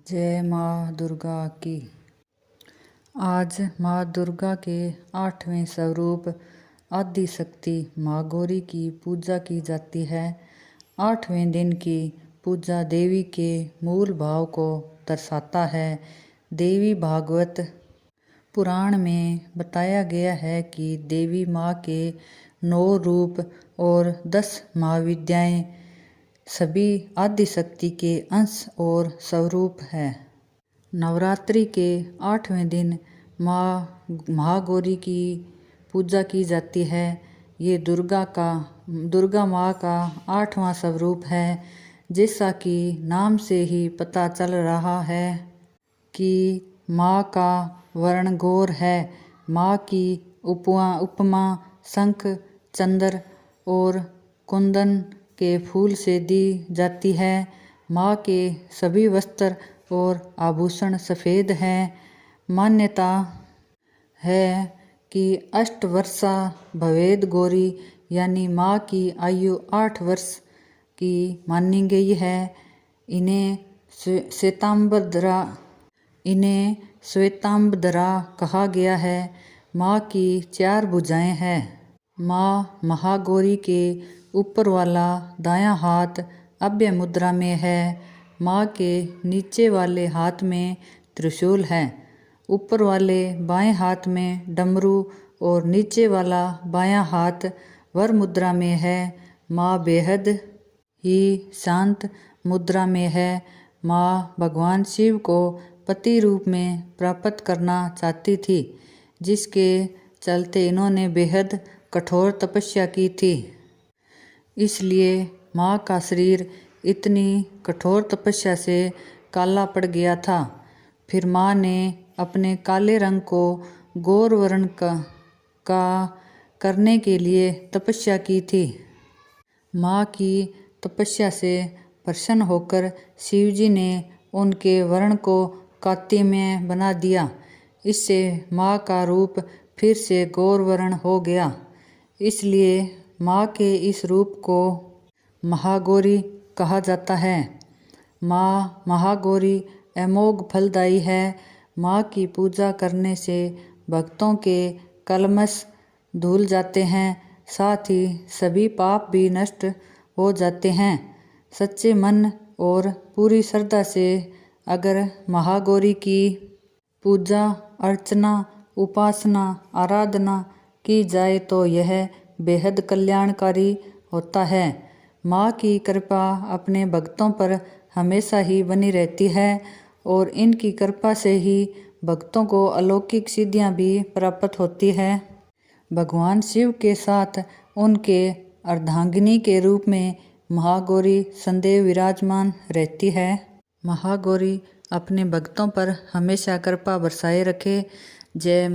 जय माँ दुर्गा की। आज माँ दुर्गा के 8वें स्वरूप आदिशक्ति माँ गौरी की पूजा की जाती है। 8वें दिन की पूजा देवी के मूल भाव को दर्शाता है। देवी भागवत पुराण में बताया गया है कि देवी माँ के 9 रूप और 10 महाविद्याएं सभी आदिशक्ति के अंश और स्वरूप है। नवरात्रि के 8वें दिन माँ महागौरी की पूजा की जाती है। ये दुर्गा माँ का 8वां स्वरूप है। जैसा कि नाम से ही पता चल रहा है कि माँ का वर्ण गौर है। माँ की उपमा शंख, चंद्र और कुंदन के फूल से दी जाती है। माँ के सभी वस्त्र और आभूषण सफ़ेद हैं। मान्यता है कि 8 वर्षा भवेद गौरी यानी माँ की आयु 8 वर्ष की मानी गई है। इन्हें श्वेतांबरा कहा गया है। माँ की 4 भुजाएं हैं। माँ महागौरी के ऊपर वाला दायां हाथ अभय मुद्रा में है। माँ के नीचे वाले हाथ में त्रिशूल है। ऊपर वाले बाएं हाथ में डमरू और नीचे वाला बायां हाथ वर मुद्रा में है। माँ बेहद ही शांत मुद्रा में है। माँ भगवान शिव को पति रूप में प्राप्त करना चाहती थी, जिसके चलते इन्होंने बेहद कठोर तपस्या की थी। इसलिए माँ का शरीर इतनी कठोर तपस्या से काला पड़ गया था। फिर माँ ने अपने काले रंग को गौर वर्ण का करने के लिए तपस्या की थी। माँ की तपस्या से प्रसन्न होकर शिवजी ने उनके वर्ण को कांतिमय बना दिया। इससे माँ का रूप फिर से गौर वर्ण हो गया। इसलिए माँ के इस रूप को महागौरी कहा जाता है। माँ महागौरी अमोघ फलदायी है। माँ की पूजा करने से भक्तों के कलमश धुल जाते हैं, साथ ही सभी पाप भी नष्ट हो जाते हैं। सच्चे मन और पूरी श्रद्धा से अगर महागौरी की पूजा अर्चना उपासना आराधना की जाए तो यह बेहद कल्याणकारी होता है। माँ की कृपा अपने भक्तों पर हमेशा ही बनी रहती है और इनकी कृपा से ही भक्तों को अलौकिक सिद्धियाँ भी प्राप्त होती है। भगवान शिव के साथ उनके अर्धांगिनी के रूप में महागौरी सदैव विराजमान रहती है। महागौरी अपने भक्तों पर हमेशा कृपा बरसाए रखे। जय